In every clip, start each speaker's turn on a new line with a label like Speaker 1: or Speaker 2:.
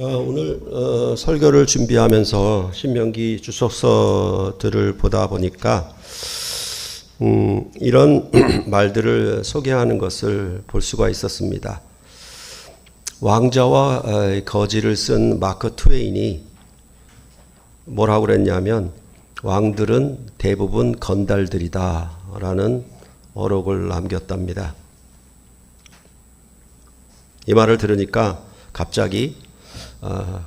Speaker 1: 오늘 설교를 준비하면서 신명기 주석서들을 보다 보니까 이런 말들을 소개하는 것을 볼 수가 있었습니다. 왕자와 거지를 쓴 마크 트웨인이 뭐라고 그랬냐면 왕들은 대부분 건달들이다 라는 어록을 남겼답니다. 이 말을 들으니까 갑자기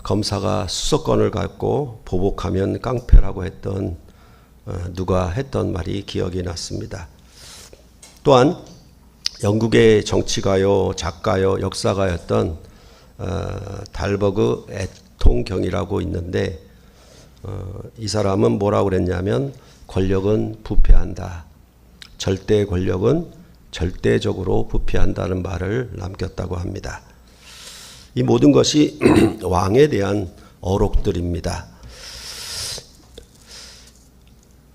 Speaker 1: 검사가 수석권을 갖고 보복하면 깡패라고 했던 누가 했던 말이 기억이 났습니다. 또한 영국의 정치가요, 작가요, 역사가였던 달버그 애통경이라고 있는데 이 사람은 뭐라고 그랬냐면 권력은 부패한다. 절대 권력은 절대적으로 부패한다는 말을 남겼다고 합니다. 이 모든 것이 왕에 대한 어록들입니다.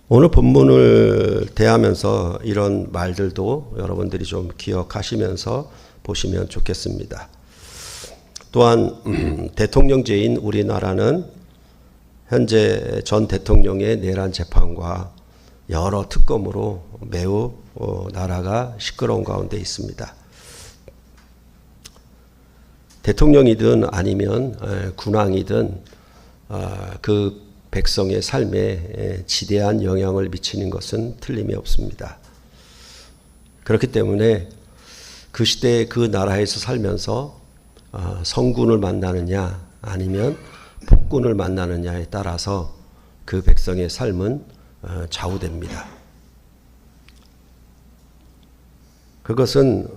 Speaker 1: 오늘 본문을 대하면서 이런 말들도 여러분들이 좀 기억하시면서 보시면 좋겠습니다. 또한 대통령제인 우리나라는 현재 전 대통령의 내란 재판과 여러 특검으로 매우 나라가 시끄러운 가운데 있습니다. 대통령이든 아니면 군왕이든 그 백성의 삶에 지대한 영향을 미치는 것은 틀림이 없습니다. 그렇기 때문에 그 시대에 그 나라에서 살면서 성군을 만나느냐 아니면 폭군을 만나느냐에 따라서 그 백성의 삶은 좌우됩니다. 그것은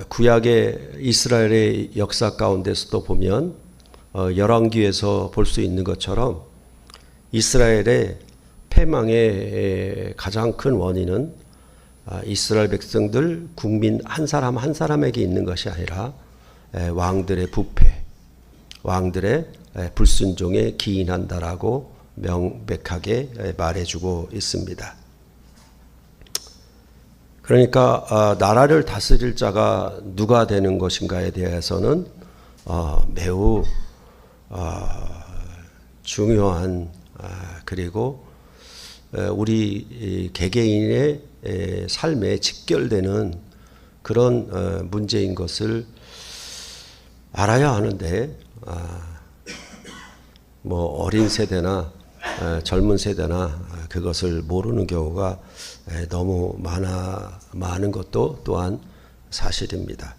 Speaker 1: 구약의 이스라엘의 역사 가운데서도 보면 열왕기에서 볼 수 있는 것처럼 이스라엘의 패망의 가장 큰 원인은 이스라엘 백성들 국민 한 사람 한 사람에게 있는 것이 아니라 왕들의 부패, 왕들의 불순종에 기인한다라고 명백하게 말해주고 있습니다. 그러니까 나라를 다스릴 자가 누가 되는 것인가에 대해서는 매우 중요한 그리고 우리 개개인의 삶에 직결되는 그런 문제인 것을 알아야 하는데 뭐 어린 세대나 젊은 세대나 그것을 모르는 경우가 너무 많은 것도 또한 사실입니다.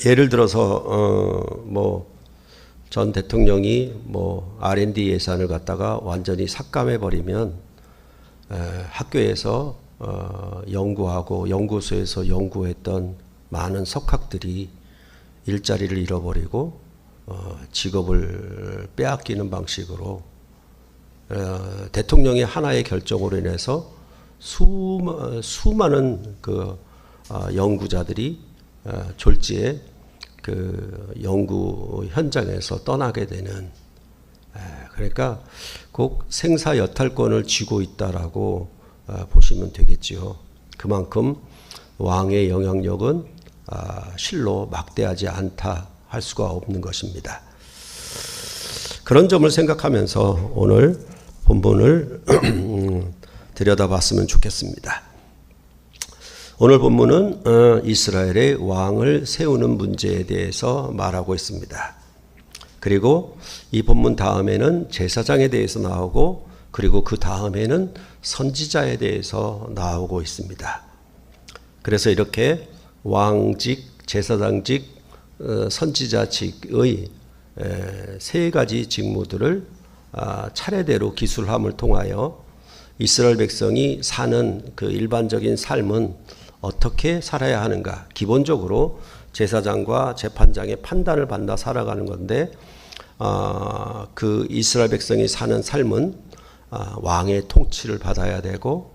Speaker 1: 예를 들어서 뭐 전 대통령이 뭐 R&D 예산을 갖다가 완전히 삭감해 버리면 학교에서 연구하고 연구소에서 연구했던 많은 석학들이 일자리를 잃어버리고 직업을 빼앗기는 방식으로 대통령의 하나의 결정으로 인해서 수많은 그 연구자들이 졸지에 그 연구 현장에서 떠나게 되는 그러니까 꼭 생사여탈권을 쥐고 있다라고 보시면 되겠지요. 그만큼 왕의 영향력은 실로 막대하지 않다 할 수가 없는 것입니다. 그런 점을 생각하면서 오늘 본문을 들여다봤으면 좋겠습니다. 오늘 본문은 이스라엘의 왕을 세우는 문제에 대해서 말하고 있습니다. 그리고 이 본문 다음에는 제사장에 대해서 나오고 그리고 그 다음에는 선지자에 대해서 나오고 있습니다. 그래서 이렇게 왕직, 제사장직, 선지자직의 세 가지 직무들을 차례대로 기술함을 통하여 이스라엘 백성이 사는 그 일반적인 삶은 어떻게 살아야 하는가. 기본적으로 제사장과 재판장의 판단을 받아 살아가는 건데 그 이스라엘 백성이 사는 삶은 왕의 통치를 받아야 되고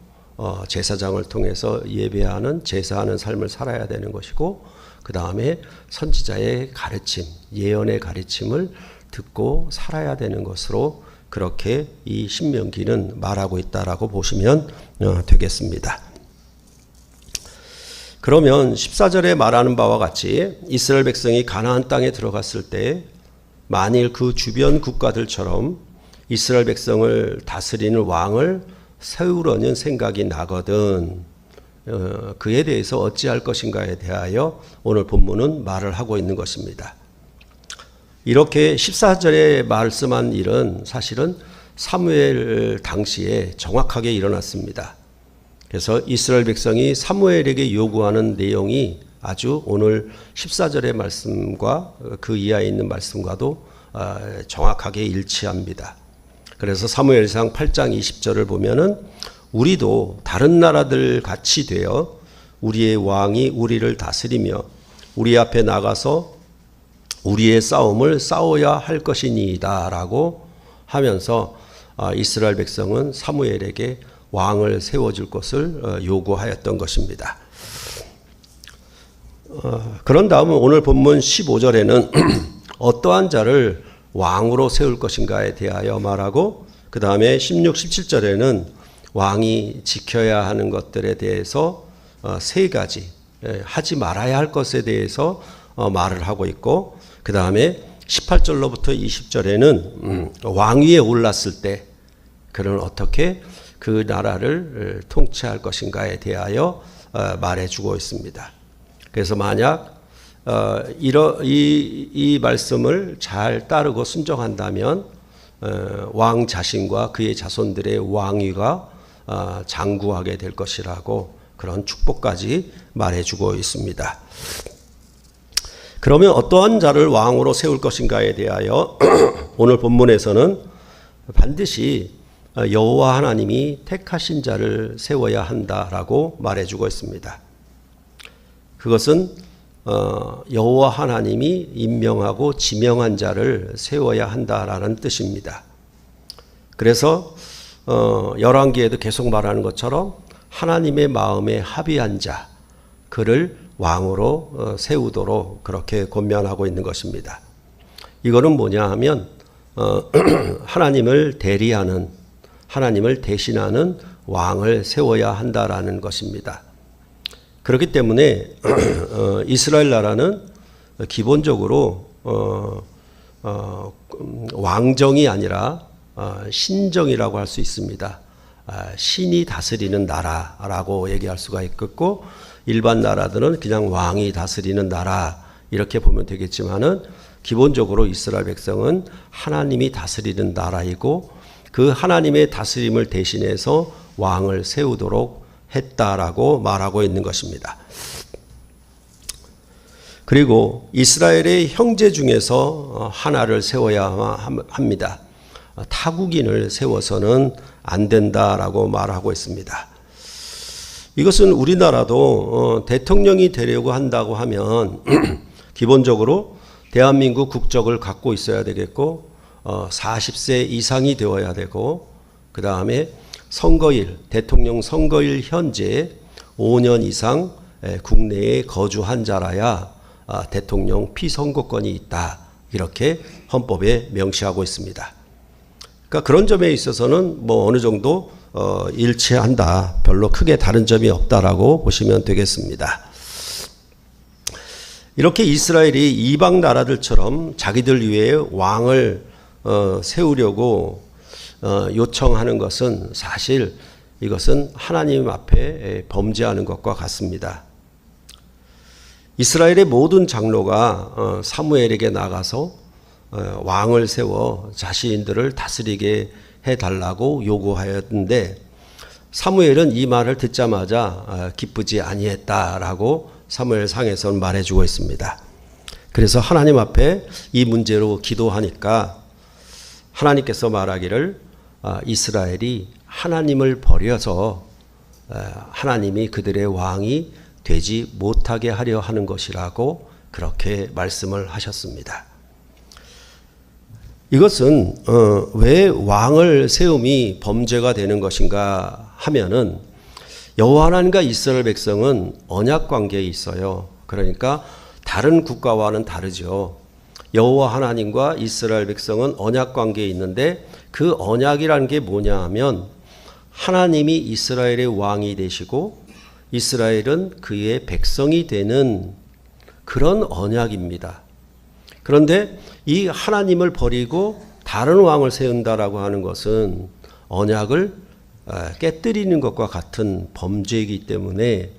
Speaker 1: 제사장을 통해서 예배하는 제사하는 삶을 살아야 되는 것이고 그 다음에 선지자의 가르침, 예언의 가르침을 듣고 살아야 되는 것으로 그렇게 이 신명기는 말하고 있다라고 보시면 되겠습니다. 그러면 14절에 말하는 바와 같이 이스라엘 백성이 가나안 땅에 들어갔을 때 만일 그 주변 국가들처럼 이스라엘 백성을 다스리는 왕을 세우려는 생각이 나거든 그에 대해서 어찌할 것인가에 대하여 오늘 본문은 말을 하고 있는 것입니다. 이렇게 14절에 말씀한 일은 사실은 사무엘 당시에 정확하게 일어났습니다. 그래서 이스라엘 백성이 사무엘에게 요구하는 내용이 아주 오늘 14절의 말씀과 그 이하에 있는 말씀과도 정확하게 일치합니다. 그래서 사무엘상 8장 20절을 보면은 우리도 다른 나라들 같이 되어 우리의 왕이 우리를 다스리며 우리 앞에 나가서 우리의 싸움을 싸워야 할 것이니이다 라고 하면서 이스라엘 백성은 사무엘에게 왕을 세워줄 것을 요구하였던 것입니다. 그런 다음 오늘 본문 15절에는 어떠한 자를 왕으로 세울 것인가에 대하여 말하고 그 다음에 16, 17절에는 왕이 지켜야 하는 것들에 대해서 세 가지 하지 말아야 할 것에 대해서 말을 하고 있고 그 다음에 18절로부터 20절에는 왕위에 올랐을 때 그는 어떻게 그 나라를 통치할 것인가에 대하여 말해주고 있습니다. 그래서 만약 이 말씀을 잘 따르고 순종한다면 왕 자신과 그의 자손들의 왕위가 장구하게 될 것이라고 그런 축복까지 말해주고 있습니다. 그러면 어떠한 자를 왕으로 세울 것인가에 대하여 오늘 본문에서는 반드시 여호와 하나님이 택하신 자를 세워야 한다라고 말해주고 있습니다. 그것은 여호와 하나님이 임명하고 지명한 자를 세워야 한다라는 뜻입니다. 그래서 열왕기에도 계속 말하는 것처럼 하나님의 마음에 합의한 자 그를 왕으로 세우도록 그렇게 권면하고 있는 것입니다. 이거는 뭐냐 하면 하나님을 대리하는 하나님을 대신하는 왕을 세워야 한다라는 것입니다. 그렇기 때문에 이스라엘 나라는 기본적으로 왕정이 아니라 신정이라고 할 수 있습니다. 신이 다스리는 나라라고 얘기할 수가 있겠고 일반 나라들은 그냥 왕이 다스리는 나라 이렇게 보면 되겠지만은 기본적으로 이스라엘 백성은 하나님이 다스리는 나라이고 그 하나님의 다스림을 대신해서 왕을 세우도록 했다라고 말하고 있는 것입니다. 그리고 이스라엘의 형제 중에서 하나를 세워야 합니다. 타국인을 세워서는 안 된다라고 말하고 있습니다. 이것은 우리나라도 대통령이 되려고 한다고 하면 기본적으로 대한민국 국적을 갖고 있어야 되겠고 40세 이상이 되어야 되고 그 다음에 선거일, 대통령 선거일 현재 5년 이상 국내에 거주한 자라야 대통령 피선거권이 있다. 이렇게 헌법에 명시하고 있습니다. 그러니까 그런 점에 있어서는 뭐 어느 정도 일치한다. 별로 크게 다른 점이 없다라고 보시면 되겠습니다. 이렇게 이스라엘이 이방 나라들처럼 자기들 위해 왕을 세우려고 요청하는 것은 사실 이것은 하나님 앞에 범죄하는 것과 같습니다. 이스라엘의 모든 장로가 사무엘에게 나가서 왕을 세워 자신들을 다스리게 해달라고 요구하였는데 사무엘은 이 말을 듣자마자 기쁘지 아니했다라고 사무엘상에서는 말해주고 있습니다. 그래서 하나님 앞에 이 문제로 기도하니까 하나님께서 말하기를 이스라엘이 하나님을 버려서 하나님이 그들의 왕이 되지 못하게 하려 하는 것이라고 그렇게 말씀을 하셨습니다. 이것은 왜 왕을 세움이 범죄가 되는 것인가 하면은 여호와 하나님과 이스라엘 백성은 언약 관계에 있어요. 그러니까 다른 국가와는 다르죠. 여호와 하나님과 이스라엘 백성은 언약 관계에 있는데 그 언약이라는 게 뭐냐 하면 하나님이 이스라엘의 왕이 되시고 이스라엘은 그의 백성이 되는 그런 언약입니다. 그런데 이 하나님을 버리고 다른 왕을 세운다라고 하는 것은 언약을 깨뜨리는 것과 같은 범죄이기 때문에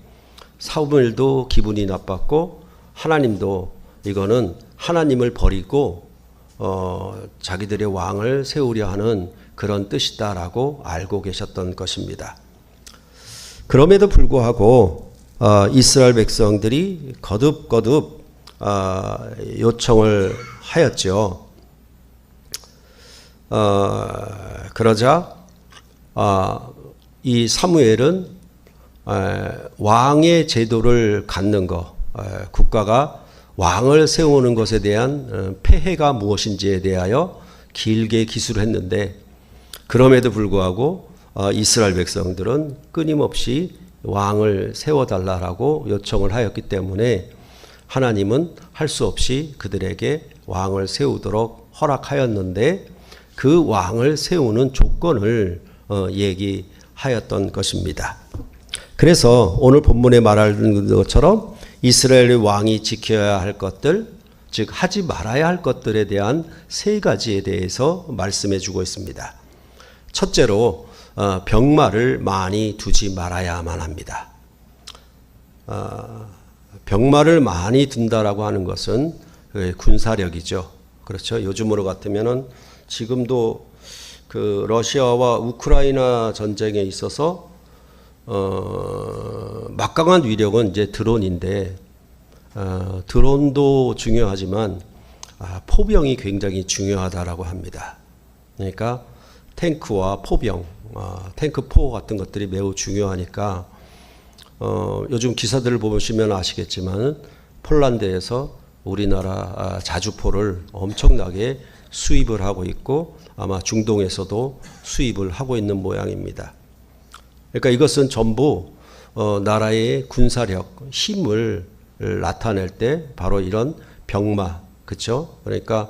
Speaker 1: 사무엘도 기분이 나빴고 하나님도 이거는 하나님을 버리고 자기들의 왕을 세우려 하는 그런 뜻이다라고 알고 계셨던 것입니다. 그럼에도 불구하고 이스라엘 백성들이 거듭 요청을 하였죠. 그러자 이 사무엘은 왕의 제도를 갖는 것, 국가가 왕을 세우는 것에 대한 폐해가 무엇인지에 대하여 길게 기술을 했는데, 그럼에도 불구하고 이스라엘 백성들은 끊임없이 왕을 세워달라고 요청을 하였기 때문에 하나님은 할 수 없이 그들에게 왕을 세우도록 허락하였는데, 그 왕을 세우는 조건을 얘기하였던 것입니다. 그래서 오늘 본문에 말하는 것처럼 이스라엘의 왕이 지켜야 할 것들, 즉 하지 말아야 할 것들에 대한 세 가지에 대해서 말씀해 주고 있습니다. 첫째로 병마를 많이 두지 말아야만 합니다. 병마를 많이 둔다라고 하는 것은 군사력이죠. 그렇죠. 요즘으로 같으면은 지금도 그 러시아와 우크라이나 전쟁에 있어서 막강한 위력은 이제 드론인데, 드론도 중요하지만 포병이 굉장히 중요하다라고 합니다. 그러니까 탱크와 포병, 탱크포 같은 것들이 매우 중요하니까 요즘 기사들을 보시면 아시겠지만 폴란드에서 우리나라 자주포를 엄청나게 수입을 하고 있고 아마 중동에서도 수입을 하고 있는 모양입니다. 그러니까 이것은 전부 나라의 군사력, 힘을 나타낼 때 바로 이런 병마, 그렇죠? 그러니까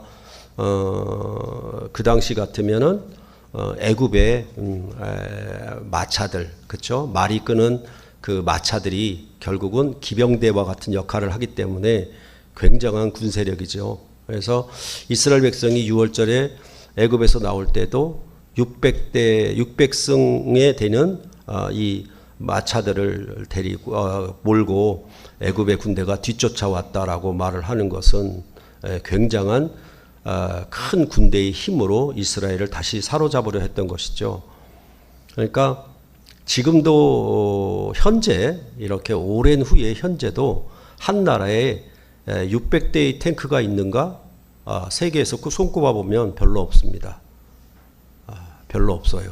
Speaker 1: 그 당시 같으면은 애굽의 마차들, 그렇죠? 말이 끄는 그 마차들이 결국은 기병대와 같은 역할을 하기 때문에 굉장한 군세력이죠. 그래서 이스라엘 백성이 6월절에 애굽에서 나올 때도 600승에 되는 이 마차들을 데리고 몰고 애굽의 군대가 뒤쫓아왔다라고 말을 하는 것은 굉장한 큰 군대의 힘으로 이스라엘을 다시 사로잡으려 했던 것이죠. 그러니까 지금도 현재 이렇게 오랜 후에 현재도 한 나라에 600대의 탱크가 있는가? 세계에서 손꼽아 보면 별로 없습니다. 별로 없어요.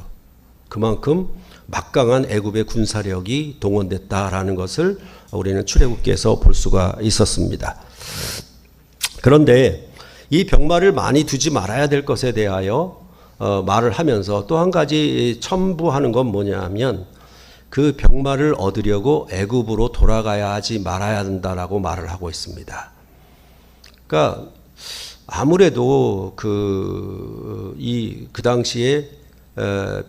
Speaker 1: 그만큼 막강한 애굽의 군사력이 동원됐다라는 것을 우리는 출애굽기에서 볼 수가 있었습니다. 그런데 이 병마를 많이 두지 말아야 될 것에 대하여 말을 하면서 또 한 가지 첨부하는 건 뭐냐면, 그 병마를 얻으려고 애굽으로 돌아가야 하지 말아야 한다라고 말을 하고 있습니다. 그러니까 아무래도 그 당시에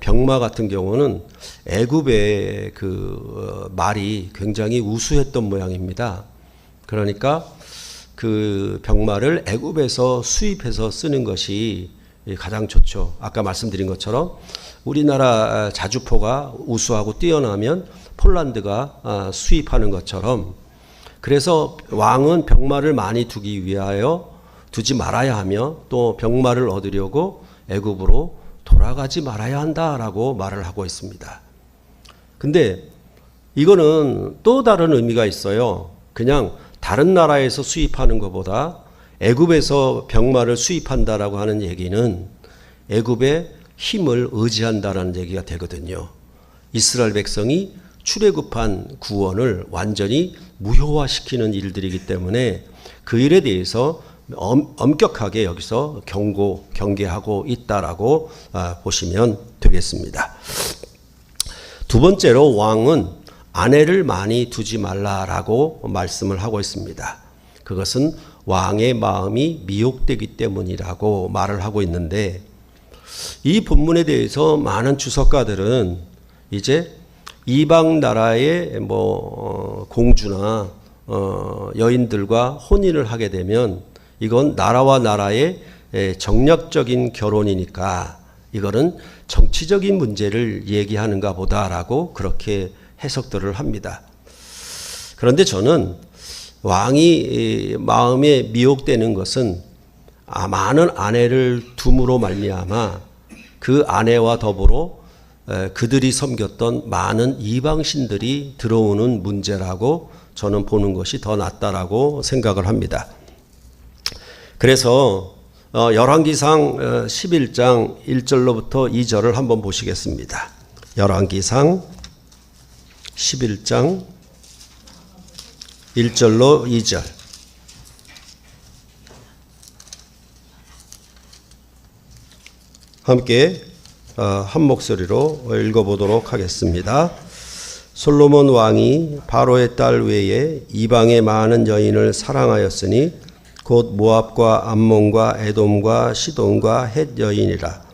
Speaker 1: 병마 같은 경우는 애굽의 그 말이 굉장히 우수했던 모양입니다. 그러니까 그 병마를 애굽에서 수입해서 쓰는 것이 가장 좋죠. 아까 말씀드린 것처럼 우리나라 자주포가 우수하고 뛰어나면 폴란드가 수입하는 것처럼, 그래서 왕은 병마를 많이 두지 말아야 하며 또 병마를 얻으려고 애굽으로 돌아가지 말아야 한다라고 말을 하고 있습니다. 근데 이거는 또 다른 의미가 있어요. 그냥 다른 나라에서 수입하는 것보다 애굽에서 병마를 수입한다라고 하는 얘기는 애굽의 힘을 의지한다라는 얘기가 되거든요. 이스라엘 백성이 출애굽한 구원을 완전히 무효화시키는 일들이기 때문에 그 일에 대해서 엄격하게 여기서 경계하고 있다라고 보시면 되겠습니다. 두 번째로 왕은 아내를 많이 두지 말라라고 말씀을 하고 있습니다. 그것은 왕의 마음이 미혹되기 때문이라고 말을 하고 있는데, 이 본문에 대해서 많은 주석가들은 이제 이방 나라의 공주나 여인들과 혼인을 하게 되면 이건 나라와 나라의 정략적인 결혼이니까 이거는 정치적인 문제를 얘기하는가 보다라고 그렇게 해석들을 합니다. 그런데 저는 왕이 마음에 미혹되는 것은 많은 아내를 둠으로 말미암아 그 아내와 더불어 그들이 섬겼던 많은 이방신들이 들어오는 문제라고 저는 보는 것이 더 낫다라고 생각을 합니다. 그래서 열왕기상 11장 1절로부터 2절을 한번 보시겠습니다. 열왕기상 11장 1절로 2절. 함께 한 목소리로 읽어보도록 하겠습니다. 솔로몬 왕이 바로의 딸 외에 이방의 많은 여인을 사랑하였으니 곧 모압과 암몬과 에돔과 시돈과 헷 여인이라.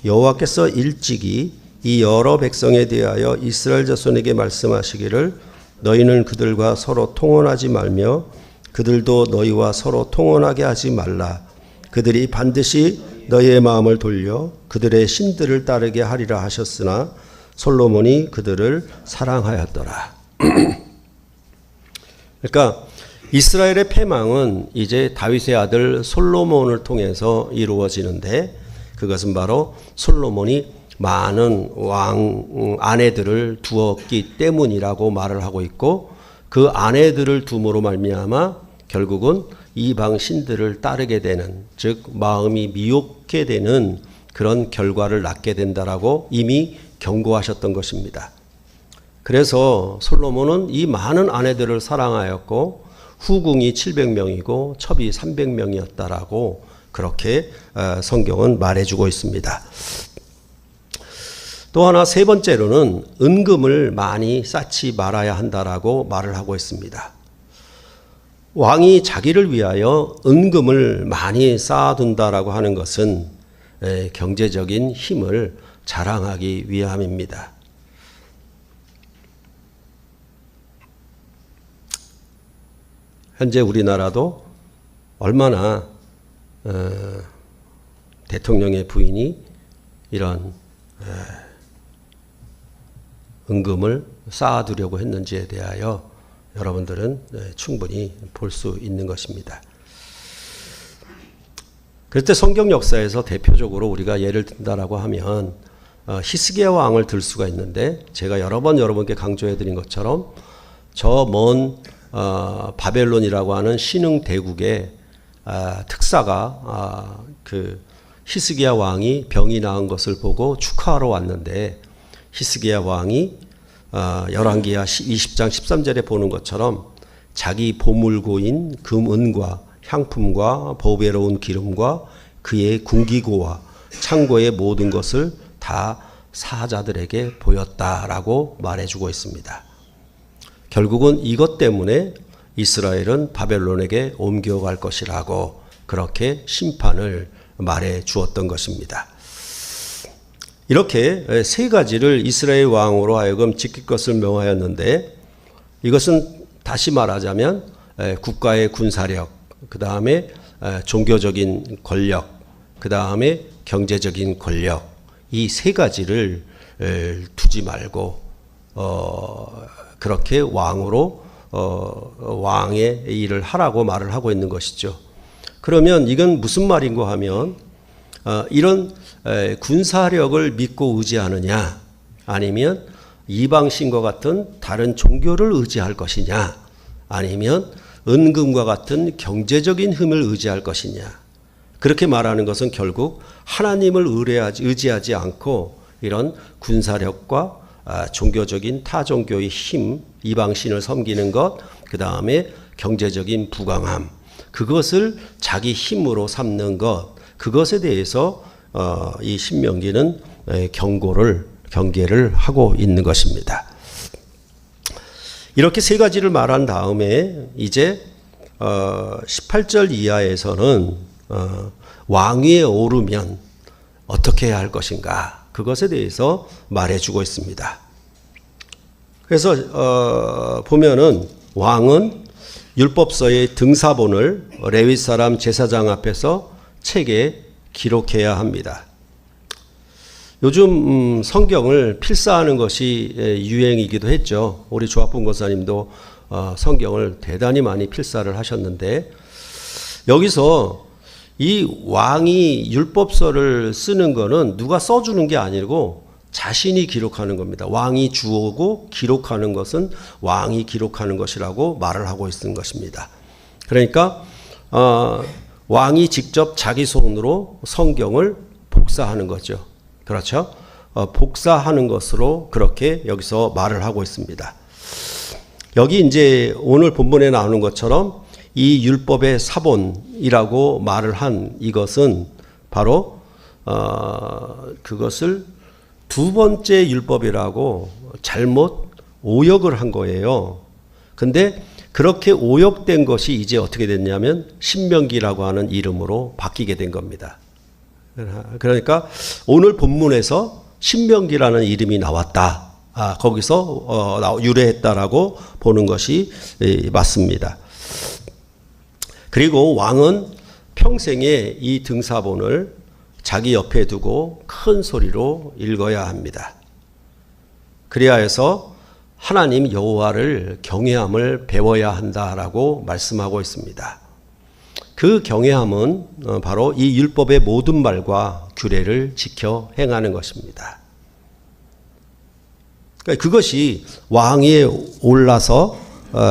Speaker 1: 여호와께서 일찍이 이 여러 백성에 대하여 이스라엘 자손에게 말씀하시기를 너희는 그들과 서로 통혼하지 말며 그들도 너희와 서로 통혼하게 하지 말라. 그들이 반드시 너희의 마음을 돌려 그들의 신들을 따르게 하리라 하셨으나 솔로몬이 그들을 사랑하였더라. 그러니까 이스라엘의 패망은 이제 다윗의 아들 솔로몬을 통해서 이루어지는데 그것은 바로 솔로몬이 많은 왕 아내들을 두었기 때문이라고 말을 하고 있고 그 아내들을 둠으로 말미암아 결국은 이방 신들을 따르게 되는, 즉 마음이 미혹게 되는 그런 결과를 낳게 된다라고 이미 경고하셨던 것입니다. 그래서 솔로몬은 이 많은 아내들을 사랑하였고 후궁이 700명이고 첩이 300명이었다라고 그렇게 성경은 말해주고 있습니다. 또 하나 세 번째로는 은금을 많이 쌓지 말아야 한다라고 말을 하고 있습니다. 왕이 자기를 위하여 은금을 많이 쌓아둔다라고 하는 것은 경제적인 힘을 자랑하기 위함입니다. 현재 우리나라도 얼마나 대통령의 부인이 이런 은금을 쌓아두려고 했는지에 대하여 여러분들은 충분히 볼 수 있는 것입니다. 그럴 때 성경 역사에서 대표적으로 우리가 예를 든다라고 하면 히스기야 왕을 들 수가 있는데 제가 여러 번 여러분께 강조해 드린 것처럼 저 먼 바벨론이라고 하는 신흥 대국의 특사가 그 히스기야 왕이 병이 나은 것을 보고 축하하러 왔는데 히스기야 왕이 열왕기야 20장 13절에 보는 것처럼 자기 보물고인 금은과 향품과 보배로운 기름과 그의 군기고와 창고의 모든 것을 다 사자들에게 보였다라고 말해주고 있습니다. 결국은 이것 때문에 이스라엘은 바벨론에게 옮겨갈 것이라고 그렇게 심판을 말해 주었던 것입니다. 이렇게 세 가지를 이스라엘 왕으로 하여금 지킬 것을 명하였는데 이것은 다시 말하자면 국가의 군사력, 그 다음에 종교적인 권력, 그 다음에 경제적인 권력, 이 세 가지를 두지 말고 그렇게 왕으로 왕의 일을 하라고 말을 하고 있는 것이죠. 그러면 이건 무슨 말인가 하면 이런 군사력을 믿고 의지하느냐 아니면 이방신과 같은 다른 종교를 의지할 것이냐 아니면 은금과 같은 경제적인 힘을 의지할 것이냐. 그렇게 말하는 것은 결국 하나님을 의지하지 않고 이런 군사력과 종교적인 타종교의 힘, 이방신을 섬기는 것, 그 다음에 경제적인 부강함, 그것을 자기 힘으로 삼는 것, 그것에 대해서 이 신명기는 경계를 하고 있는 것입니다. 이렇게 세 가지를 말한 다음에 이제 18절 이하에서는 왕위에 오르면 어떻게 해야 할 것인가, 그것에 대해서 말해주고 있습니다. 그래서 보면은 왕은 율법서의 등사본을 레위 사람 제사장 앞에서 책에 기록해야 합니다. 요즘 성경을 필사하는 것이 유행이기도 했죠. 우리 조학봉 권사님도 성경을 대단히 많이 필사를 하셨는데, 여기서 이 왕이 율법서를 쓰는 거는 누가 써주는 게 아니고 자신이 기록하는 겁니다. 왕이 주어고 기록하는 것은 왕이 기록하는 것이라고 말을 하고 있는 것입니다. 그러니까 왕이 직접 자기 손으로 성경을 복사하는 거죠. 그렇죠? 복사하는 것으로 그렇게 여기서 말을 하고 있습니다. 여기 이제 오늘 본문에 나오는 것처럼 이 율법의 사본이라고 말을 한 이것은 바로 그것을 두 번째 율법이라고 잘못 오역을 한 거예요. 근데 그렇게 오역된 것이 이제 어떻게 됐냐면 신명기라고 하는 이름으로 바뀌게 된 겁니다. 그러니까 오늘 본문에서 신명기라는 이름이 나왔다. 거기서 유래했다라고 보는 것이 맞습니다. 그리고 왕은 평생에 이 등사본을 자기 옆에 두고 큰 소리로 읽어야 합니다. 그래야 해서 하나님 여호와를 경외함을 배워야 한다라고 말씀하고 있습니다. 그 경외함은 바로 이 율법의 모든 말과 규례를 지켜 행하는 것입니다. 그러니까 그것이 왕위에 올라서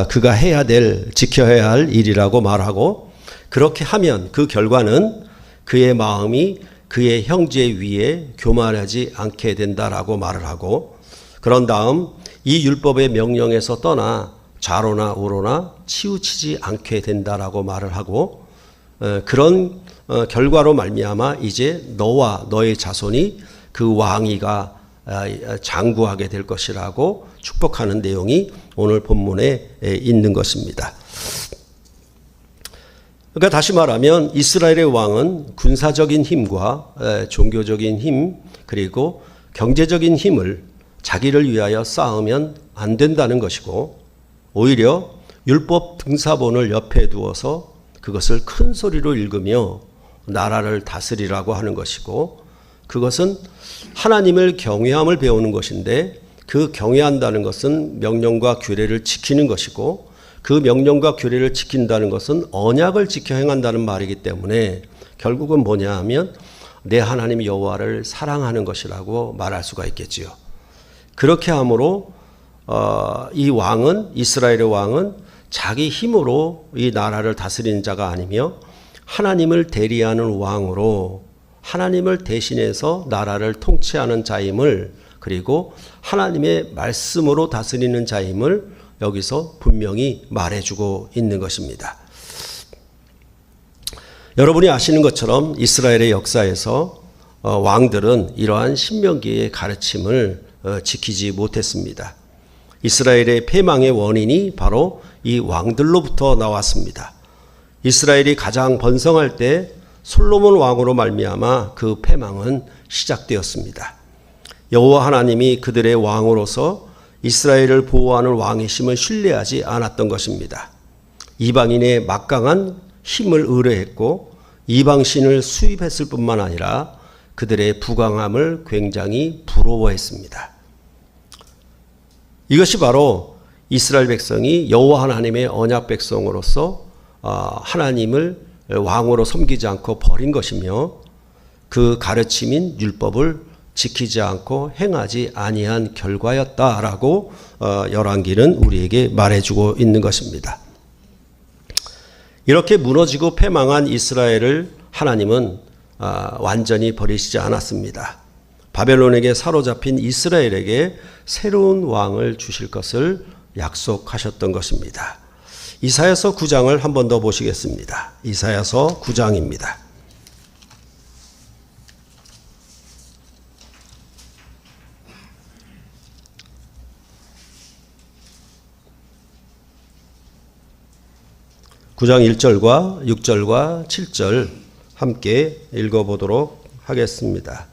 Speaker 1: 그가 해야 될, 지켜야 할 일이라고 말하고, 그렇게 하면 그 결과는 그의 마음이 그의 형제 위에 교만하지 않게 된다라고 말을 하고, 그런 다음 이 율법의 명령에서 떠나 좌로나 우로나 치우치지 않게 된다라고 말을 하고, 그런 결과로 말미암아 이제 너와 너의 자손이 그 왕위가 장구하게 될 것이라고 축복하는 내용이 오늘 본문에 있는 것입니다. 그러니까 다시 말하면 이스라엘의 왕은 군사적인 힘과 종교적인 힘 그리고 경제적인 힘을 자기를 위하여 쌓으면 안 된다는 것이고, 오히려 율법 등사본을 옆에 두어서 그것을 큰 소리로 읽으며 나라를 다스리라고 하는 것이고, 그것은 하나님을 경외함을 배우는 것인데, 그 경외한다는 것은 명령과 규례를 지키는 것이고, 그 명령과 규례를 지킨다는 것은 언약을 지켜 행한다는 말이기 때문에 결국은 뭐냐 하면 내 하나님 여호와를 사랑하는 것이라고 말할 수가 있겠지요. 그렇게 함으로 이 왕은, 이스라엘의 왕은 자기 힘으로 이 나라를 다스리는 자가 아니며 하나님을 대리하는 왕으로 하나님을 대신해서 나라를 통치하는 자임을, 그리고 하나님의 말씀으로 다스리는 자임을 여기서 분명히 말해주고 있는 것입니다. 여러분이 아시는 것처럼 이스라엘의 역사에서 왕들은 이러한 신명기의 가르침을 지키지 못했습니다. 이스라엘의 패망의 원인이 바로 이 왕들로부터 나왔습니다. 이스라엘이 가장 번성할 때 솔로몬 왕으로 말미암아 그 패망은 시작되었습니다. 여호와 하나님이 그들의 왕으로서 이스라엘을 보호하는 왕이심을 신뢰하지 않았던 것입니다. 이방인의 막강한 힘을 의뢰했고 이방신을 수입했을 뿐만 아니라 그들의 부강함을 굉장히 부러워했습니다. 이것이 바로 이스라엘 백성이 여호와 하나님의 언약 백성으로서 하나님을 왕으로 섬기지 않고 버린 것이며, 그 가르침인 율법을 지키지 않고 행하지 아니한 결과였다라고 열왕기는 우리에게 말해주고 있는 것입니다. 이렇게 무너지고 패망한 이스라엘을 하나님은 완전히 버리시지 않았습니다. 바벨론에게 사로잡힌 이스라엘에게 새로운 왕을 주실 것을 약속하셨던 것입니다. 이사야서 9장을 한 번 더 보시겠습니다. 이사야서 9장입니다. (9장) 1절과 6절과 7절 함께 읽어보도록 하겠습니다.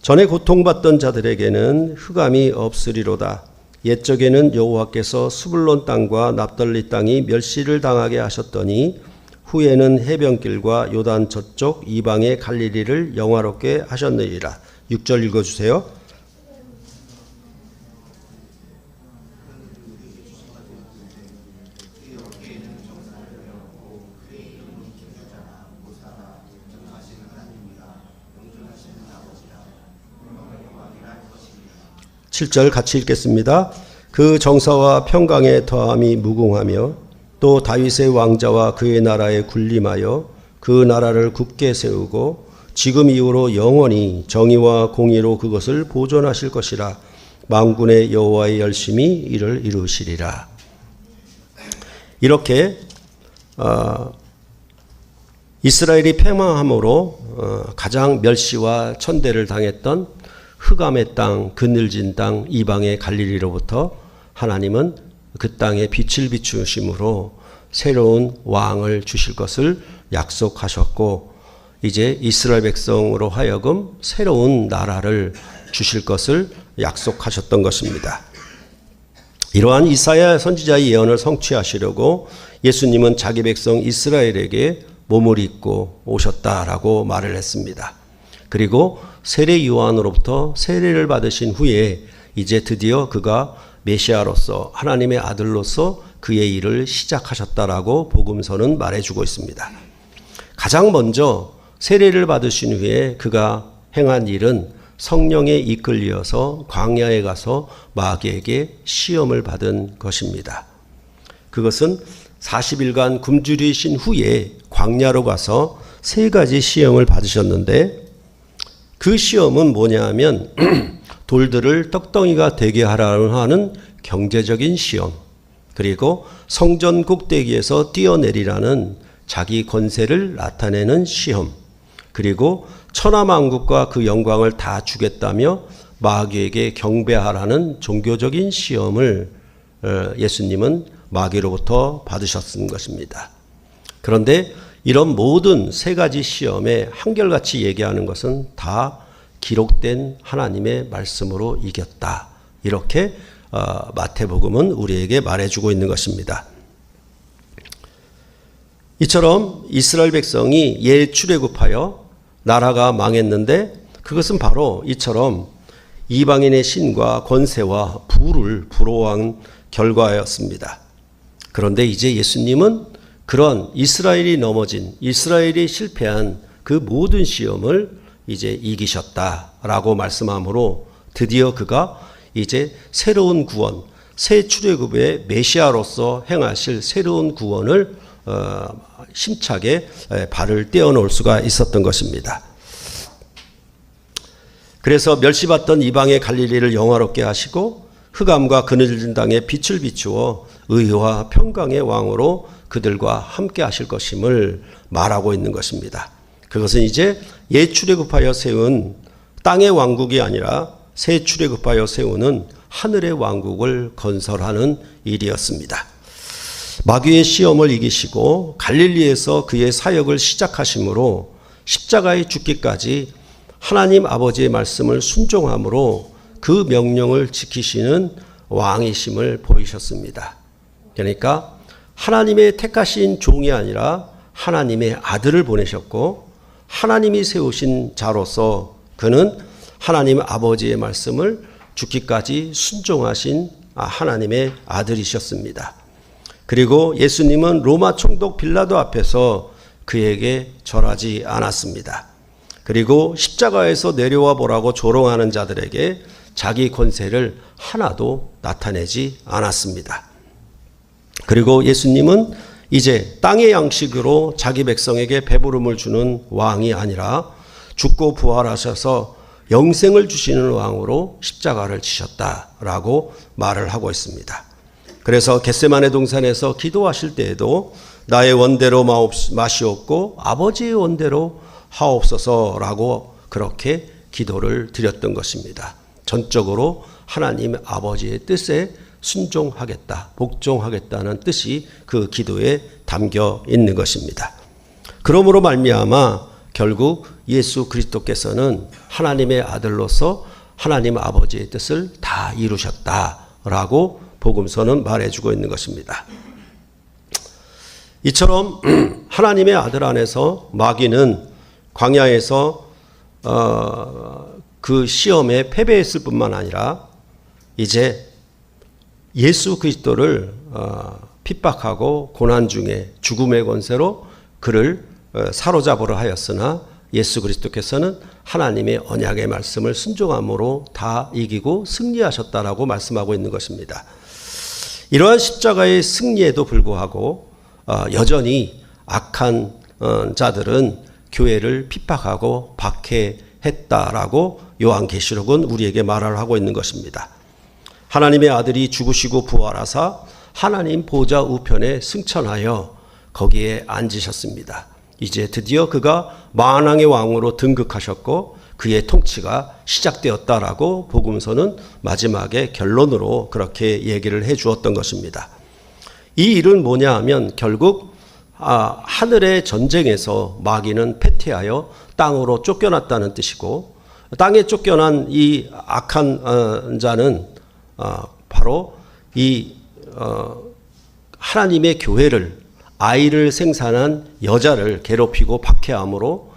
Speaker 1: 전에 고통받던 자들에게는 흑암이 없으리로다. 옛적에는 여호와께서 스불론 땅과 납달리 땅이 멸시를 당하게 하셨더니 후에는 해변길과 요단 저쪽 이방의 갈릴리를 영화롭게 하셨느니라. 6절 읽어주세요. 7절 같이 읽겠습니다. 그 정사와 평강의 더함이 무궁하며 또 다윗의 왕자와 그의 나라에 군림하여 그 나라를 굳게 세우고 지금 이후로 영원히 정의와 공의로 그것을 보존하실 것이라. 만군의 여호와의 열심히 이를 이루시리라. 이렇게 이스라엘이 패망함으로 가장 멸시와 천대를 당했던 흑암의 땅, 그늘진 땅, 이방의 갈릴리로부터 하나님은 그 땅에 빛을 비추심으로 새로운 왕을 주실 것을 약속하셨고, 이제 이스라엘 백성으로 하여금 새로운 나라를 주실 것을 약속하셨던 것입니다. 이러한 이사야 선지자의 예언을 성취하시려고 예수님은 자기 백성 이스라엘에게 몸을 입고 오셨다라고 말을 했습니다. 그리고 세례 요한으로부터 세례를 받으신 후에 이제 드디어 그가 메시아로서 하나님의 아들로서 그의 일을 시작하셨다라고 복음서는 말해주고 있습니다. 가장 먼저 세례를 받으신 후에 그가 행한 일은 성령에 이끌려서 광야에 가서 마귀에게 시험을 받은 것입니다. 그것은 40일간 굶주리신 후에 광야로 가서 3가지 시험을 받으셨는데, 그 시험은 뭐냐 하면 돌들을 떡덩이가 되게 하라는 하는 경제적인 시험, 그리고 성전 꼭대기에서 뛰어내리라는 자기 권세를 나타내는 시험, 그리고 천하만국과 그 영광을 다 주겠다며 마귀에게 경배하라는 종교적인 시험을 예수님은 마귀로부터 받으셨던 것입니다. 그런데 이런 모든 3가지 시험에 한결같이 얘기하는 것은 다 기록된 하나님의 말씀으로 이겼다. 이렇게 마태복음은 우리에게 말해주고 있는 것입니다. 이처럼 이스라엘 백성이 옛 출애굽하여 나라가 망했는데, 그것은 바로 이처럼 이방인의 신과 권세와 부를 부러워한 결과였습니다. 그런데 이제 예수님은 그런 이스라엘이 넘어진, 이스라엘이 실패한 그 모든 시험을 이제 이기셨다라고 말씀함으로 드디어 그가 이제 새로운 구원, 새 출애굽의 메시아로서 행하실 새로운 구원을 힘차게 발을 떼어놓을 수가 있었던 것입니다. 그래서 멸시받던 이방의 갈릴리를 영화롭게 하시고 흑암과 그늘진 땅에 빛을 비추어 의와 평강의 왕으로 그들과 함께 하실 것임을 말하고 있는 것입니다. 그것은 이제 옛 출애굽하여 세운 땅의 왕국이 아니라 새 출애굽하여 세우는 하늘의 왕국을 건설하는 일이었습니다. 마귀의 시험을 이기시고 갈릴리에서 그의 사역을 시작하심으로 십자가에 죽기까지 하나님 아버지의 말씀을 순종함으로 그 명령을 지키시는 왕이심을 보이셨습니다. 그러니까 하나님의 택하신 종이 아니라 하나님의 아들을 보내셨고, 하나님이 세우신 자로서 그는 하나님 아버지의 말씀을 죽기까지 순종하신 하나님의 아들이셨습니다. 그리고 예수님은 로마 총독 빌라도 앞에서 그에게 절하지 않았습니다. 그리고 십자가에서 내려와 보라고 조롱하는 자들에게 자기 권세를 하나도 나타내지 않았습니다. 그리고 예수님은 이제 땅의 양식으로 자기 백성에게 배부름을 주는 왕이 아니라 죽고 부활하셔서 영생을 주시는 왕으로 십자가를 지셨다라고 말을 하고 있습니다. 그래서 겟세마네 동산에서 기도하실 때에도 나의 원대로 마시옵고 아버지의 원대로 하옵소서라고 그렇게 기도를 드렸던 것입니다. 전적으로 하나님 아버지의 뜻에 순종하겠다, 복종하겠다는 뜻이 그 기도에 담겨 있는 것입니다. 그러므로 말미암아 결국 예수 그리스도께서는 하나님의 아들로서 하나님 아버지의 뜻을 다 이루셨다 라고 복음서는 말해주고 있는 것입니다. 이처럼 하나님의 아들 안에서 마귀는 광야에서 그 시험에 패배했을 뿐만 아니라 이제 예수 그리스도를 핍박하고 고난 중에 죽음의 권세로 그를 사로잡으려 하였으나 예수 그리스도께서는 하나님의 언약의 말씀을 순종함으로 다 이기고 승리하셨다라고 말씀하고 있는 것입니다. 이러한 십자가의 승리에도 불구하고 여전히 악한 자들은 교회를 핍박하고 박해했다라고 요한계시록은 우리에게 말을 하고 있는 것입니다. 하나님의 아들이 죽으시고 부활하사 하나님 보좌 우편에 승천하여 거기에 앉으셨습니다. 이제 드디어 그가 만왕의 왕으로 등극하셨고 그의 통치가 시작되었다라고 복음서는 마지막에 결론으로 그렇게 얘기를 해 주었던 것입니다. 이 일은 뭐냐 하면 결국 하늘의 전쟁에서 마귀는 패퇴하여 땅으로 쫓겨났다는 뜻이고, 땅에 쫓겨난 이 악한 자는 바로 이 하나님의 교회를, 아이를 생산한 여자를 괴롭히고 박해함으로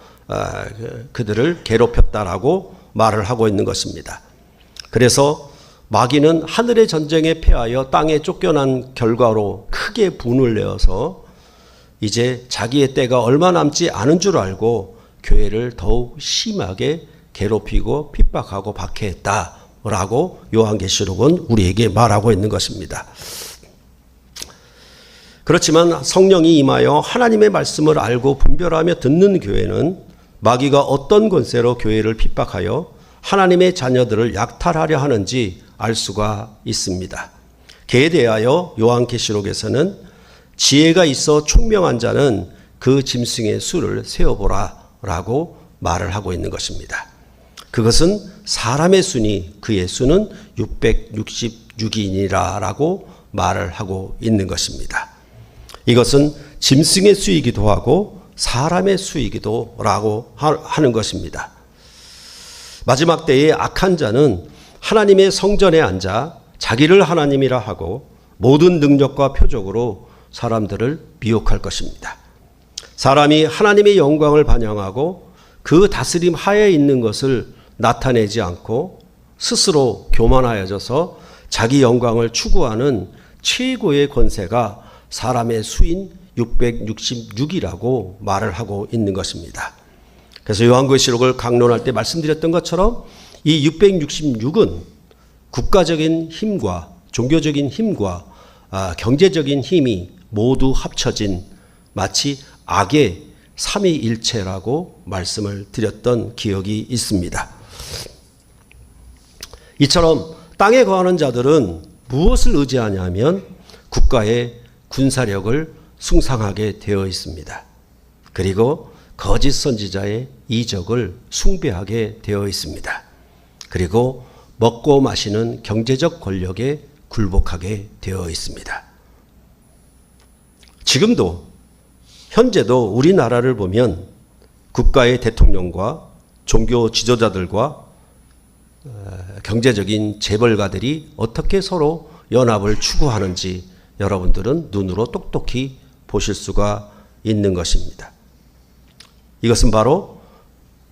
Speaker 1: 그들을 괴롭혔다라고 말을 하고 있는 것입니다. 그래서 마귀는 하늘의 전쟁에 패하여 땅에 쫓겨난 결과로 크게 분을 내어서 이제 자기의 때가 얼마 남지 않은 줄 알고 교회를 더욱 심하게 괴롭히고 핍박하고 박해했다라고 요한계시록은 우리에게 말하고 있는 것입니다. 그렇지만 성령이 임하여 하나님의 말씀을 알고 분별하며 듣는 교회는 마귀가 어떤 권세로 교회를 핍박하여 하나님의 자녀들을 약탈하려 하는지 알 수가 있습니다. 그에 대하여 요한계시록에서는 지혜가 있어 총명한 자는 그 짐승의 수를 세어보라 라고 말을 하고 있는 것입니다. 그것은 사람의 수니 그의 수는 666이니라 라고 말을 하고 있는 것입니다. 이것은 짐승의 수이기도 하고 사람의 수이기도 라고 하는 것입니다. 마지막 때에 악한 자는 하나님의 성전에 앉아 자기를 하나님이라 하고 모든 능력과 표적으로 사람들을 미혹할 것입니다. 사람이 하나님의 영광을 반영하고 그 다스림 하에 있는 것을 나타내지 않고 스스로 교만하여져서 자기 영광을 추구하는 최고의 권세가 사람의 수인 666이라고 말을 하고 있는 것입니다. 그래서 요한계시록을 강론할 때 말씀드렸던 것처럼 이 666은 국가적인 힘과 종교적인 힘과 경제적인 힘이 모두 합쳐진 마치 악의 삼위일체라고 말씀을 드렸던 기억이 있습니다. 이처럼 땅에 거하는 자들은 무엇을 의지하냐면 국가의 군사력을 숭상하게 되어 있습니다. 그리고 거짓 선지자의 이적을 숭배하게 되어 있습니다. 그리고 먹고 마시는 경제적 권력에 굴복하게 되어 있습니다. 지금도 현재도 우리나라를 보면 국가의 대통령과 종교 지도자들과 경제적인 재벌가들이 어떻게 서로 연합을 추구하는지 여러분들은 눈으로 똑똑히 보실 수가 있는 것입니다. 이것은 바로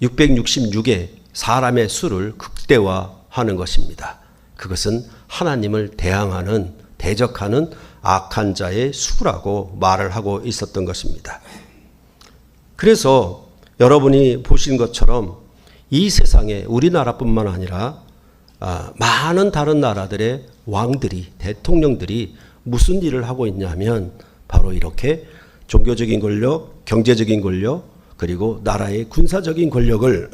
Speaker 1: 666의 사람의 수를 극대화하는 것입니다. 그것은 하나님을 대항하는, 대적하는 악한 자의 수라고 말을 하고 있었던 것입니다. 그래서 여러분이 보신 것처럼 이 세상에 우리나라뿐만 아니라 많은 다른 나라들의 왕들이, 대통령들이 무슨 일을 하고 있냐면 바로 이렇게 종교적인 권력, 경제적인 권력, 그리고 나라의 군사적인 권력을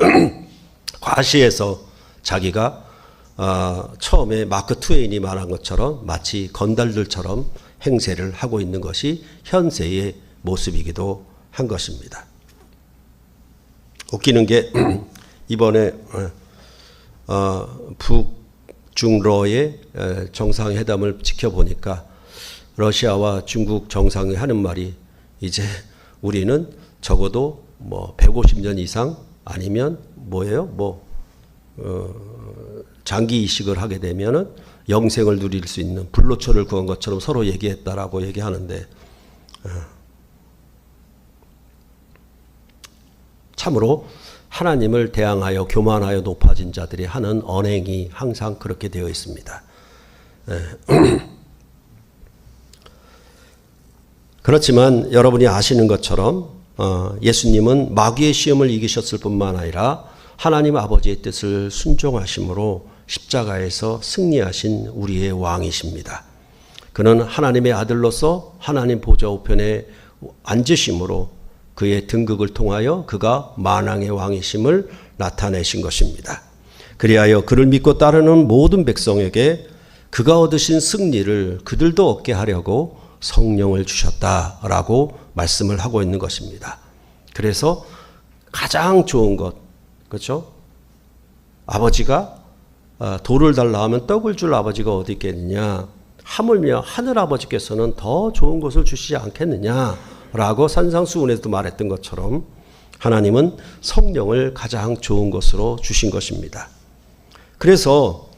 Speaker 1: 과시해서 자기가 처음에 마크 트웨인이 말한 것처럼 마치 건달들처럼 행세를 하고 있는 것이 현세의 모습이기도 한 것입니다. 웃기는 게 이번에 북중러의 정상회담을 지켜보니까 러시아와 중국 정상이 하는 말이 이제 우리는 적어도 150년 이상 아니면 뭐예요? 장기 이식을 하게 되면은 영생을 누릴 수 있는 불로초를 구한 것처럼 서로 얘기했다라고 얘기하는데 참으로 하나님을 대항하여 교만하여 높아진 자들이 하는 언행이 항상 그렇게 되어 있습니다. 그렇지만 여러분이 아시는 것처럼 예수님은 마귀의 시험을 이기셨을 뿐만 아니라 하나님 아버지의 뜻을 순종하심으로 십자가에서 승리하신 우리의 왕이십니다. 그는 하나님의 아들로서 하나님 보좌 우편에 앉으심으로 그의 등극을 통하여 그가 만왕의 왕이심을 나타내신 것입니다. 그리하여 그를 믿고 따르는 모든 백성에게 그가 얻으신 승리를 그들도 얻게 하려고 성령을 주셨다라고 말씀을 하고 있는 것입니다. 그래서 가장 좋은 것, 그렇죠? 아버지가 돌을 달라 하면 떡을 줄 아버지가 어디 있겠느냐? 하물며 하늘 아버지께서는 더 좋은 것을 주시지 않겠느냐라고 산상수훈에서도 말했던 것처럼 하나님은 성령을 가장 좋은 것으로 주신 것입니다. 그래서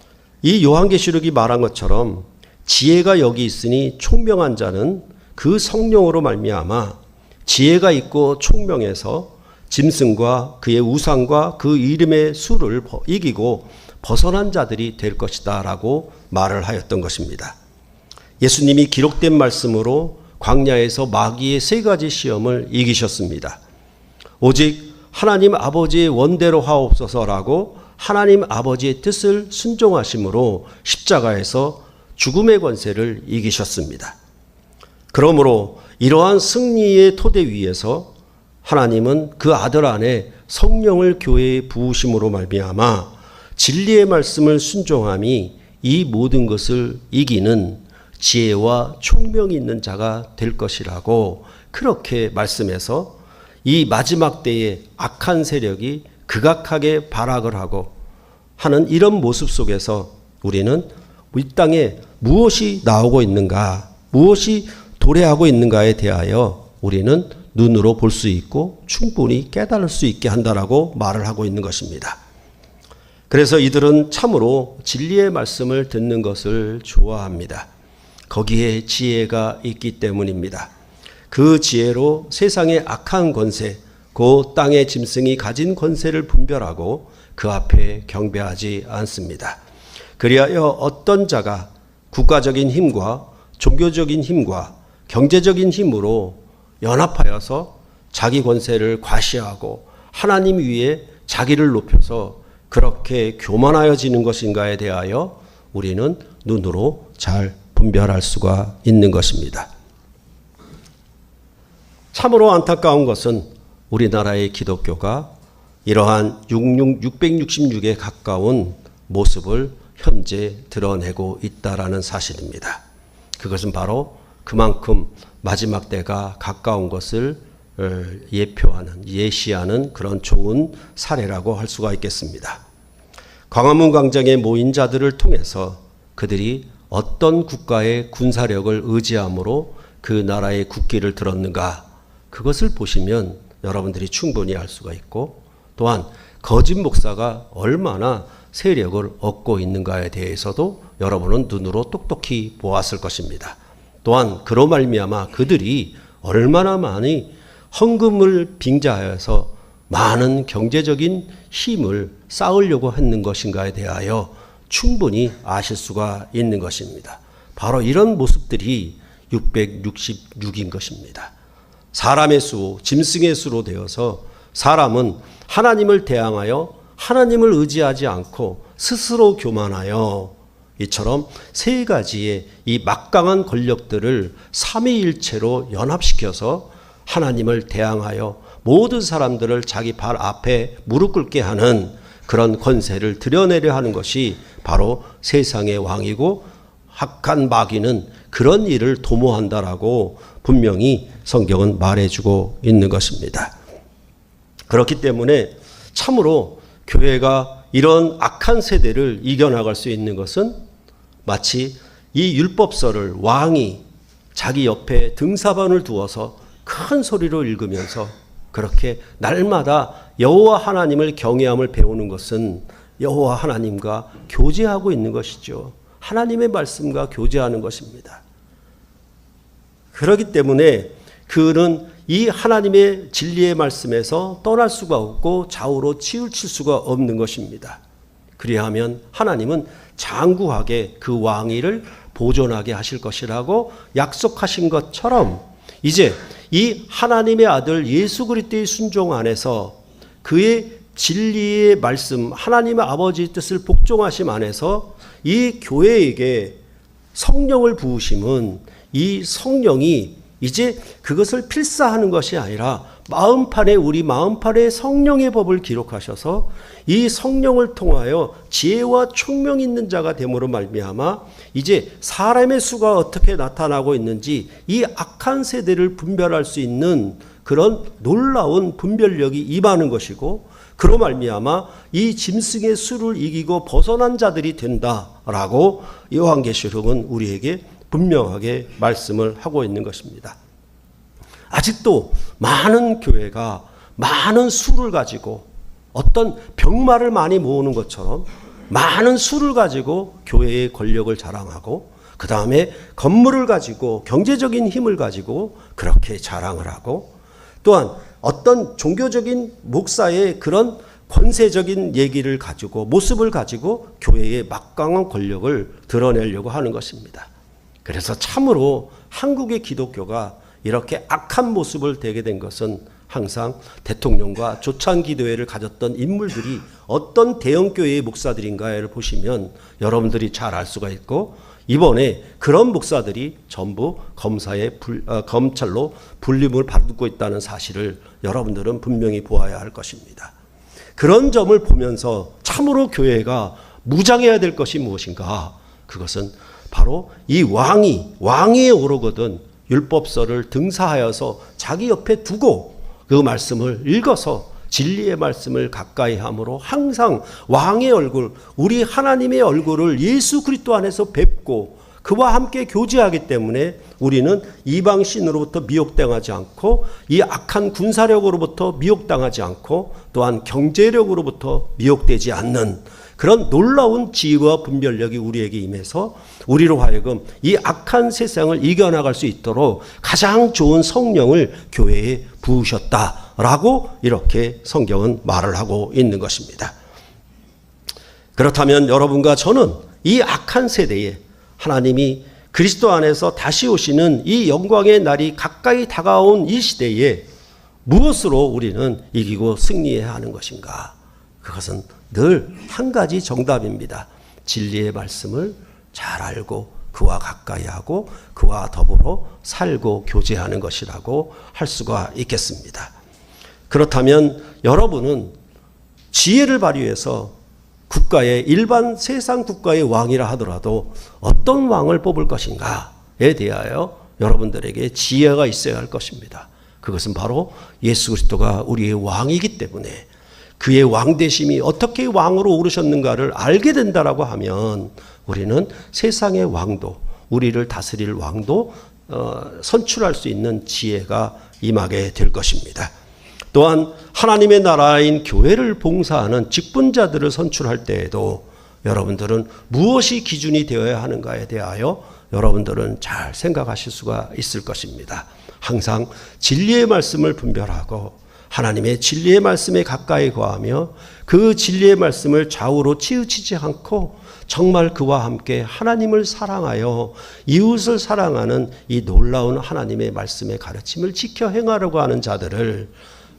Speaker 1: 이 요한계시록이 말한 것처럼 지혜가 여기 있으니 총명한 자는 그 성령으로 말미암아 지혜가 있고 총명해서 짐승과 그의 우상과 그 이름의 수를 이기고 벗어난 자들이 될 것이다 라고 말을 하였던 것입니다. 예수님이 기록된 말씀으로 광야에서 마귀의 세 가지 시험을 이기셨습니다. 오직 하나님 아버지의 원대로 하옵소서라고 하나님 아버지의 뜻을 순종하심으로 십자가에서 죽음의 권세를 이기셨습니다. 그러므로 이러한 승리의 토대 위에서 하나님은 그 아들 안에 성령을 교회에 부으심으로 말미암아 진리의 말씀을 순종함이 이 모든 것을 이기는 지혜와 총명이 있는 자가 될 것이라고 그렇게 말씀해서 이 마지막 때에 악한 세력이 극악하게 발악을 하고 하는 이런 모습 속에서 우리는 이 땅에 무엇이 나오고 있는가, 무엇이 도래하고 있는가에 대하여 우리는 눈으로 볼 수 있고 충분히 깨달을 수 있게 한다라고 말을 하고 있는 것입니다. 그래서 이들은 참으로 진리의 말씀을 듣는 것을 좋아합니다. 거기에 지혜가 있기 때문입니다. 그 지혜로 세상의 악한 권세, 그 땅의 짐승이 가진 권세를 분별하고 그 앞에 경배하지 않습니다. 그리하여 어떤 자가 국가적인 힘과 종교적인 힘과 경제적인 힘으로 연합하여서 자기 권세를 과시하고 하나님 위에 자기를 높여서 그렇게 교만하여지는 것인가에 대하여 우리는 눈으로 잘 분별할 수가 있는 것입니다. 참으로 안타까운 것은 우리나라의 기독교가 이러한 666에 가까운 모습을 현재 드러내고 있다라는 사실입니다. 그것은 바로 그만큼 마지막 때가 가까운 것을 예표하는, 예시하는 그런 좋은 사례라고 할 수가 있겠습니다. 광화문 광장에 모인 자들을 통해서 그들이 어떤 국가의 군사력을 의지함으로 그 나라의 국기를 들었는가, 그것을 보시면 여러분들이 충분히 알 수가 있고, 또한 거짓 목사가 얼마나 세력을 얻고 있는가에 대해서도 여러분은 눈으로 똑똑히 보았을 것입니다. 또한 그로 말미암아 그들이 얼마나 많이 헌금을 빙자하여서 많은 경제적인 힘을 쌓으려고 했는 것인가에 대하여 충분히 아실 수가 있는 것입니다. 바로 이런 모습들이 666인 것입니다. 사람의 수, 짐승의 수로 되어서 사람은 하나님을 대항하여 하나님을 의지하지 않고 스스로 교만하여 이처럼 세 가지의 이 막강한 권력들을 삼위일체로 연합시켜서 하나님을 대항하여 모든 사람들을 자기 발 앞에 무릎 꿇게 하는 그런 권세를 드러내려 하는 것이 바로 세상의 왕이고, 악한 마귀는 그런 일을 도모한다라고 분명히 성경은 말해주고 있는 것입니다. 그렇기 때문에 참으로 교회가 이런 악한 세대를 이겨나갈 수 있는 것은 마치 이 율법서를 왕이 자기 옆에 등사반을 두어서 큰 소리로 읽으면서 그렇게 날마다 여호와 하나님을 경외함을 배우는 것은 여호와 하나님과 교제하고 있는 것이죠. 하나님의 말씀과 교제하는 것입니다. 그렇기 때문에 그는 이 하나님의 진리의 말씀에서 떠날 수가 없고 좌우로 치우칠 수가 없는 것입니다. 그리하면 하나님은 장구하게 그 왕위를 보존하게 하실 것이라고 약속하신 것처럼 이제 이 하나님의 아들 예수 그리스도의 순종 안에서 그의 진리의 말씀, 하나님의 아버지의 뜻을 복종하심 안에서 이 교회에게 성령을 부으심은 이 성령이 이제 그것을 필사하는 것이 아니라 마음판에 우리 마음판에 성령의 법을 기록하셔서 이 성령을 통하여 지혜와 총명이 있는 자가 됨으로 말미암아 이제 사람의 수가 어떻게 나타나고 있는지 이 악한 세대를 분별할 수 있는 그런 놀라운 분별력이 임하는 것이고 그로 말미암아 이 짐승의 수를 이기고 벗어난 자들이 된다라고 요한계시록은 우리에게 분명하게 말씀을 하고 있는 것입니다. 아직도 많은 교회가 많은 수를 가지고 어떤 병마를 많이 모으는 것처럼 많은 수를 가지고 교회의 권력을 자랑하고 그 다음에 건물을 가지고 경제적인 힘을 가지고 그렇게 자랑을 하고 또한 어떤 종교적인 목사의 그런 권세적인 얘기를 가지고 모습을 가지고 교회의 막강한 권력을 드러내려고 하는 것입니다. 그래서 참으로 한국의 기독교가 이렇게 악한 모습을 띠게 된 것은 항상 대통령과 조창기도회를 가졌던 인물들이 어떤 대형교회의 목사들인가를 보시면 여러분들이 잘 알 수가 있고 이번에 그런 목사들이 전부 검찰로 불림을 받고 있다는 사실을 여러분들은 분명히 보아야 할 것입니다. 그런 점을 보면서 참으로 교회가 무장해야 될 것이 무엇인가? 그것은 바로 이 왕위에 오르거든 율법서를 등사하여서 자기 옆에 두고 그 말씀을 읽어서 진리의 말씀을 가까이 함으로 항상 왕의 얼굴, 우리 하나님의 얼굴을 예수 그리스도 안에서 뵙고 그와 함께 교제하기 때문에 우리는 이방 신으로부터 미혹당하지 않고 이 악한 군사력으로부터 미혹당하지 않고 또한 경제력으로부터 미혹되지 않는 그런 놀라운 지혜와 분별력이 우리에게 임해서 우리로 하여금 이 악한 세상을 이겨나갈 수 있도록 가장 좋은 성령을 교회에 부으셨다라고 이렇게 성경은 말을 하고 있는 것입니다. 그렇다면 여러분과 저는 이 악한 세대에 하나님이 그리스도 안에서 다시 오시는 이 영광의 날이 가까이 다가온 이 시대에 무엇으로 우리는 이기고 승리해야 하는 것인가? 그것은 늘 한 가지 정답입니다. 진리의 말씀을 잘 알고 그와 가까이 하고 그와 더불어 살고 교제하는 것이라고 할 수가 있겠습니다. 그렇다면 여러분은 지혜를 발휘해서 국가의 일반 세상 국가의 왕이라 하더라도 어떤 왕을 뽑을 것인가에 대하여 여러분들에게 지혜가 있어야 할 것입니다. 그것은 바로 예수 그리스도가 우리의 왕이기 때문에 그의 왕되심이 어떻게 왕으로 오르셨는가를 알게 된다라고 하면 우리는 세상의 왕도 우리를 다스릴 왕도 선출할 수 있는 지혜가 임하게 될 것입니다. 또한 하나님의 나라인 교회를 봉사하는 직분자들을 선출할 때에도 여러분들은 무엇이 기준이 되어야 하는가에 대하여 여러분들은 잘 생각하실 수가 있을 것입니다. 항상 진리의 말씀을 분별하고 하나님의 진리의 말씀에 가까이 거하며 그 진리의 말씀을 좌우로 치우치지 않고 정말 그와 함께 하나님을 사랑하여 이웃을 사랑하는 이 놀라운 하나님의 말씀의 가르침을 지켜 행하려고 하는 자들을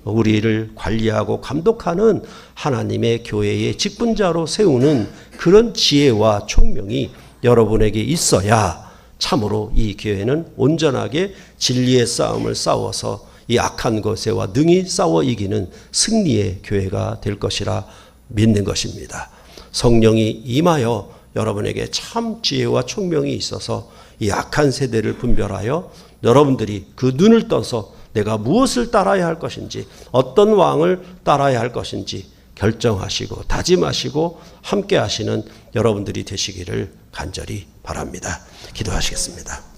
Speaker 1: 우리를 관리하고 감독하는 하나님의 교회의 직분자로 세우는 그런 지혜와 총명이 여러분에게 있어야 참으로 이 교회는 온전하게 진리의 싸움을 싸워서 이 악한 것에와 능히 싸워 이기는 승리의 교회가 될 것이라 믿는 것입니다. 성령이 임하여 여러분에게 참 지혜와 총명이 있어서 이 악한 세대를 분별하여 여러분들이 그 눈을 떠서 내가 무엇을 따라야 할 것인지 어떤 왕을 따라야 할 것인지 결정하시고 다짐하시고 함께 하시는 여러분들이 되시기를 간절히 바랍니다. 기도하시겠습니다.